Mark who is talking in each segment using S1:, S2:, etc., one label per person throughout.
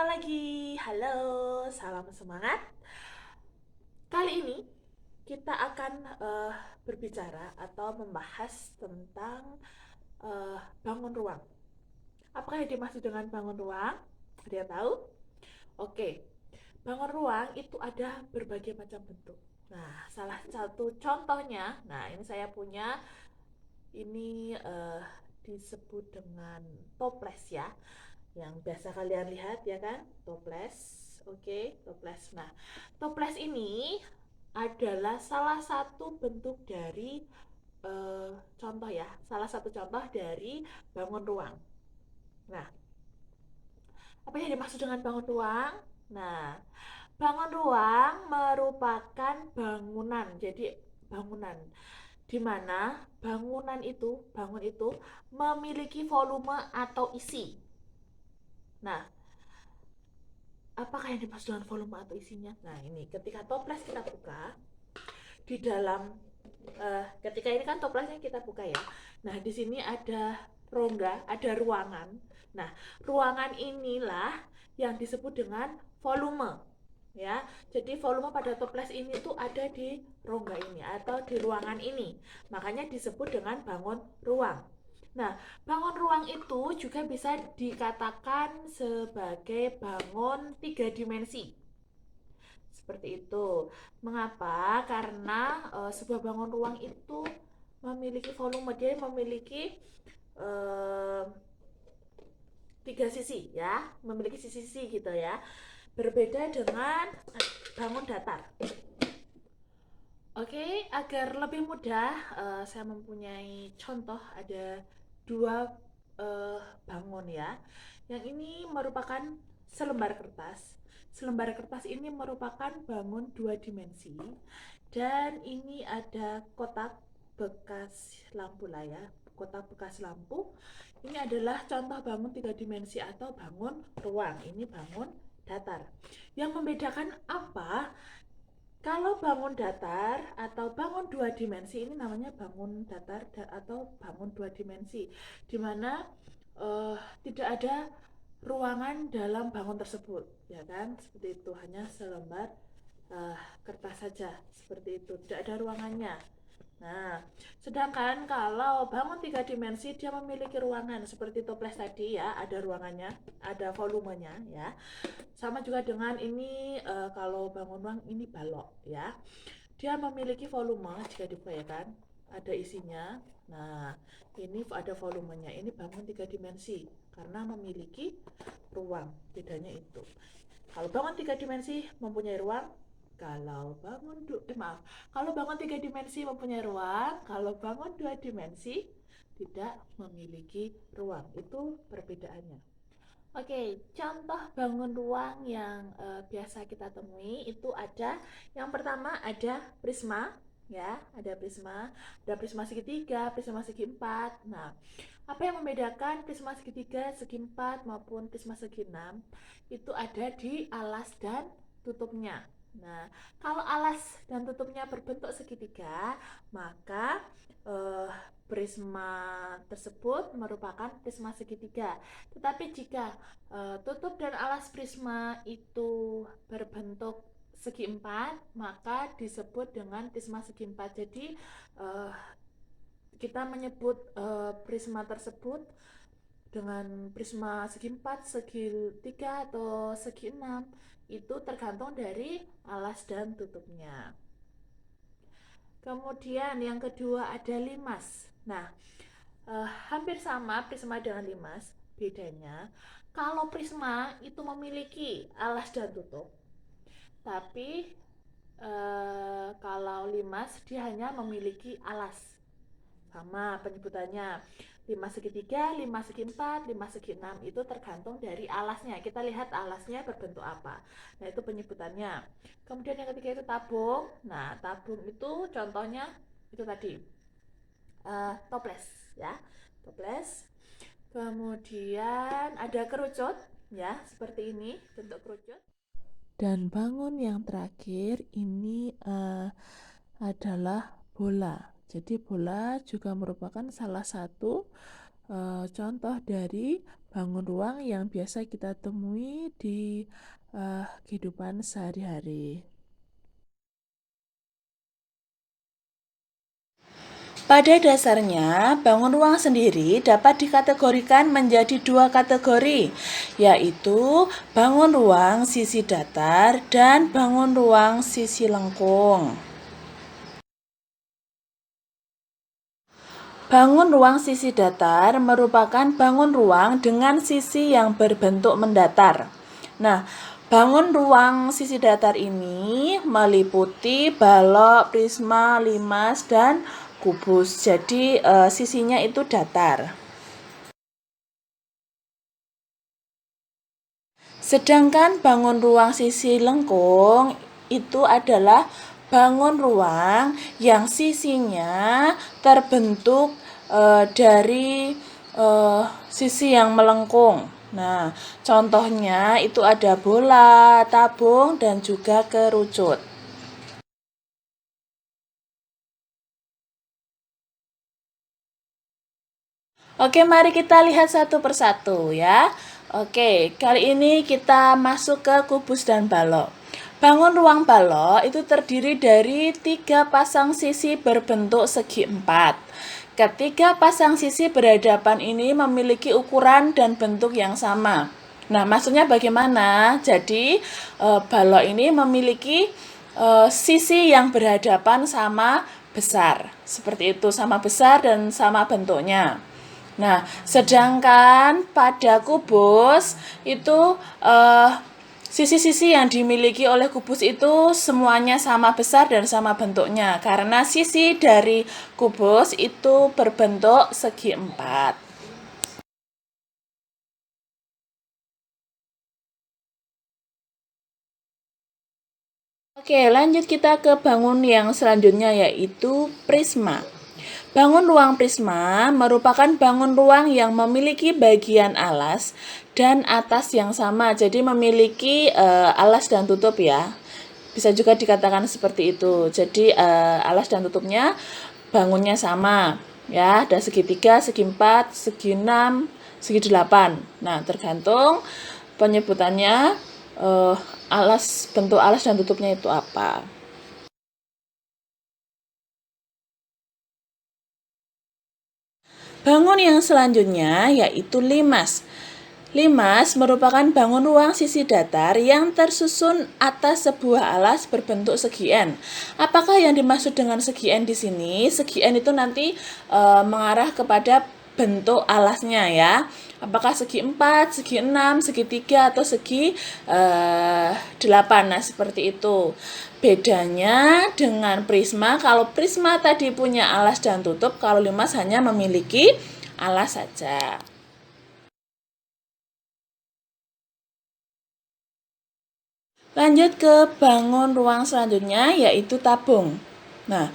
S1: lagi. Halo, salam semangat. Kali ini kita akan berbicara atau membahas tentang bangun ruang. Apakah yang dimaksud dengan bangun ruang? Ada yang tahu? Oke, bangun ruang itu ada berbagai macam bentuk. Nah, salah satu contohnya, nah ini saya punya, ini disebut dengan toples ya, yang biasa kalian lihat ya kan, toples. Oke, toples. Nah, toples ini adalah salah satu bentuk dari contoh ya, salah satu contoh dari bangun ruang. Nah, apa yang dimaksud dengan bangun ruang? Nah, bangun ruang merupakan bangunan. Jadi bangunan di mana bangun itu memiliki volume atau isi. Nah, apakah yang dimaksud dengan volume atau isinya? Nah, ini ketika toples kita buka, di dalam ketika ini kan toplesnya kita buka ya. Nah, di sini ada rongga, ada ruangan. Nah, ruangan inilah yang disebut dengan volume. Ya, jadi volume pada toples ini tuh ada di rongga ini atau di ruangan ini. Makanya disebut dengan bangun ruang. Nah, bangun ruang itu juga bisa dikatakan sebagai bangun tiga dimensi. Seperti itu. Mengapa? Karena sebuah bangun ruang itu memiliki volume, dia memiliki eh, tiga sisi ya, memiliki sisi-sisi gitu ya. Berbeda dengan bangun datar. Oke, agar lebih mudah, saya mempunyai contoh ada dua bangun ya. Yang ini merupakan selembar kertas. Selembar kertas ini merupakan bangun dua dimensi, dan ini ada kotak bekas lampu lah ya. Kotak bekas lampu. Ini adalah contoh bangun tiga dimensi atau bangun ruang. Ini bangun datar. Yang membedakan apa? Kalau bangun datar atau bangun dua dimensi, ini namanya bangun datar atau bangun dua dimensi, di mana tidak ada ruangan dalam bangun tersebut, ya kan? Seperti itu, hanya selembar uh, kertas saja, seperti itu, tidak ada ruangannya. Nah, sedangkan kalau bangun tiga dimensi dia memiliki ruangan seperti toples tadi ya, ada ruangannya, ada volumenya ya. Sama juga dengan ini, kalau bangun ruang ini balok ya. Dia memiliki volume jika dibuka ya kan, ada isinya. Nah, ini ada volumenya. Ini bangun tiga dimensi karena memiliki ruang. Bedanya itu. Kalau bangun tiga dimensi mempunyai ruang, kalau bangun tiga dimensi mempunyai ruang, kalau bangun dua dimensi tidak memiliki ruang. Itu perbedaannya. Oke, contoh bangun ruang yang biasa kita temui itu ada, yang pertama ada prisma, ya, ada prisma segitiga, prisma segi empat. Nah, apa yang membedakan prisma segitiga, segi empat maupun prisma segi enam itu ada di alas dan tutupnya. Nah, kalau alas dan tutupnya berbentuk segitiga, maka eh, prisma tersebut merupakan prisma segitiga. Tetapi jika tutup dan alas prisma itu berbentuk segi empat, maka disebut dengan prisma segi empat. Jadi uh, kita menyebut prisma tersebut dengan prisma segi empat, segi tiga atau segi enam, itu tergantung dari alas dan tutupnya. Kemudian yang kedua ada limas. Nah, hampir sama prisma dengan limas. Bedanya, kalau prisma itu memiliki alas dan tutup, tapi kalau limas dia hanya memiliki alas. Sama penyebutannya. Limas segitiga, limas segi empat, limas segi enam itu tergantung dari alasnya. Kita lihat alasnya berbentuk apa. Nah, itu penyebutannya. Kemudian yang ketiga itu tabung. Nah, tabung itu contohnya itu tadi, toples ya, toples. Kemudian ada kerucut ya, seperti ini bentuk kerucut. Dan bangun yang terakhir ini adalah bola. Jadi bola juga merupakan salah satu contoh dari bangun ruang yang biasa kita temui di kehidupan sehari-hari. Pada dasarnya, bangun ruang sendiri dapat dikategorikan menjadi dua kategori, yaitu bangun ruang sisi datar dan bangun ruang sisi lengkung. Bangun ruang sisi datar merupakan bangun ruang dengan sisi yang berbentuk mendatar. Nah, bangun ruang sisi datar ini meliputi balok, prisma, limas, dan kubus. Jadi sisinya itu datar. Sedangkan bangun ruang sisi lengkung itu adalah bangun ruang yang sisinya terbentuk dari sisi yang melengkung. Nah, contohnya itu ada bola, tabung, dan juga kerucut. Oke, mari kita lihat satu persatu ya. Oke, kali ini kita masuk ke kubus dan balok. Bangun ruang balok itu terdiri dari 3 pasang sisi berbentuk segi 4. Ketiga pasang sisi berhadapan ini memiliki ukuran dan bentuk yang sama. Nah, maksudnya bagaimana? Jadi, balok ini memiliki sisi yang berhadapan sama besar. Seperti itu, sama besar dan sama bentuknya. Nah, sedangkan pada kubus itu sisi-sisi yang dimiliki oleh kubus itu semuanya sama besar dan sama bentuknya, karena sisi dari kubus itu berbentuk segi 4. Oke, lanjut kita ke bangun yang selanjutnya, yaitu prisma. Bangun ruang prisma merupakan bangun ruang yang memiliki bagian alas dan atas yang sama. Jadi memiliki alas dan tutup ya. Bisa juga dikatakan seperti itu. Jadi alas dan tutupnya bangunnya sama. Ya, ada segi 3, segi 4, segi 6, segi 8. Nah, tergantung penyebutannya bentuk alas dan tutupnya itu apa. Bangun yang selanjutnya yaitu limas. Limas merupakan bangun ruang sisi datar yang tersusun atas sebuah alas berbentuk segi N. Apakah yang dimaksud dengan segi N di sini? Segi N itu nanti mengarah kepada bentuk alasnya ya. Apakah segi 4, segi 6, segi 3, atau segi 8. Nah, seperti itu. Bedanya dengan prisma, kalau prisma tadi punya alas dan tutup, kalau limas hanya memiliki alas saja. Lanjut ke bangun ruang selanjutnya, yaitu tabung. Nah,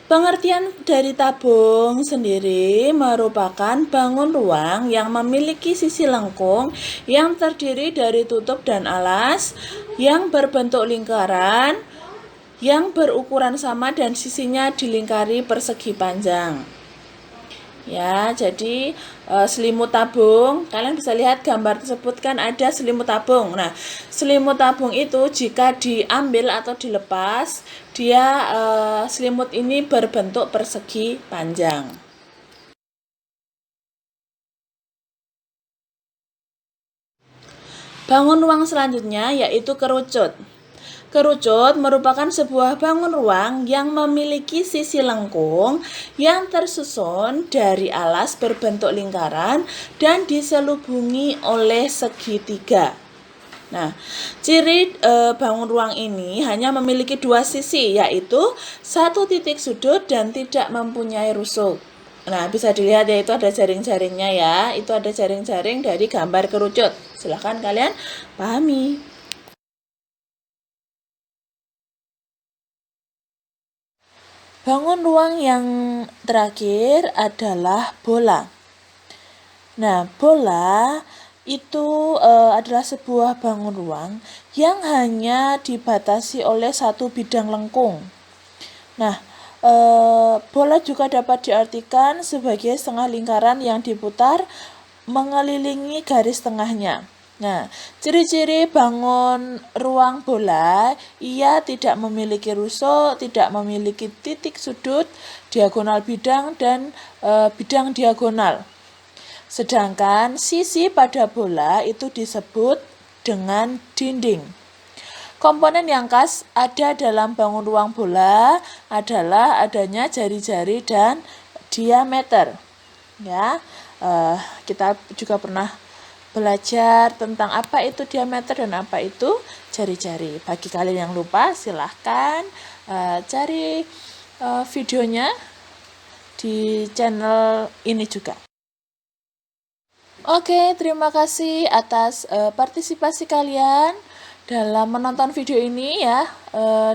S1: pengertian dari tabung sendiri merupakan bangun ruang yang memiliki sisi lengkung yang terdiri dari tutup dan alas, yang berbentuk lingkaran, yang berukuran sama dan sisinya dilingkari persegi panjang. Ya, jadi selimut tabung, kalian bisa lihat gambar tersebut kan ada selimut tabung. Nah, selimut tabung itu jika diambil atau dilepas, dia selimut ini berbentuk persegi panjang. Bangun ruang selanjutnya yaitu kerucut. Kerucut merupakan sebuah bangun ruang yang memiliki sisi lengkung yang tersusun dari alas berbentuk lingkaran dan diselubungi oleh segitiga. Nah, ciri bangun ruang ini hanya memiliki dua sisi, yaitu satu titik sudut dan tidak mempunyai rusuk. Nah, bisa dilihat ya, itu ada jaring-jaringnya ya. Itu ada jaring-jaring dari gambar kerucut. Silahkan kalian pahami. Bangun ruang yang terakhir adalah bola. Nah, bola itu adalah sebuah bangun ruang yang hanya dibatasi oleh satu bidang lengkung. Nah, Bola juga dapat diartikan sebagai setengah lingkaran yang diputar mengelilingi garis tengahnya. Nah, ciri-ciri bangun ruang bola, ia tidak memiliki rusuk, tidak memiliki titik sudut, diagonal bidang, dan bidang diagonal. Sedangkan sisi pada bola itu disebut dengan dinding. Komponen yang khas ada dalam bangun ruang bola adalah adanya jari-jari dan diameter. Ya, kita juga pernah belajar tentang apa itu diameter dan apa itu jari-jari. Bagi kalian yang lupa, silahkan cari videonya di channel ini juga. Oke, terima kasih atas partisipasi kalian dalam menonton video ini ya,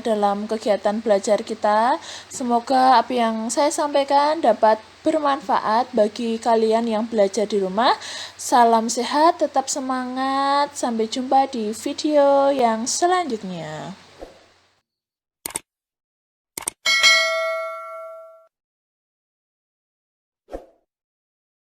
S1: dalam kegiatan belajar kita. Semoga apa yang saya sampaikan dapat bermanfaat bagi kalian yang belajar di rumah. Salam sehat, tetap semangat. Sampai jumpa di video yang selanjutnya.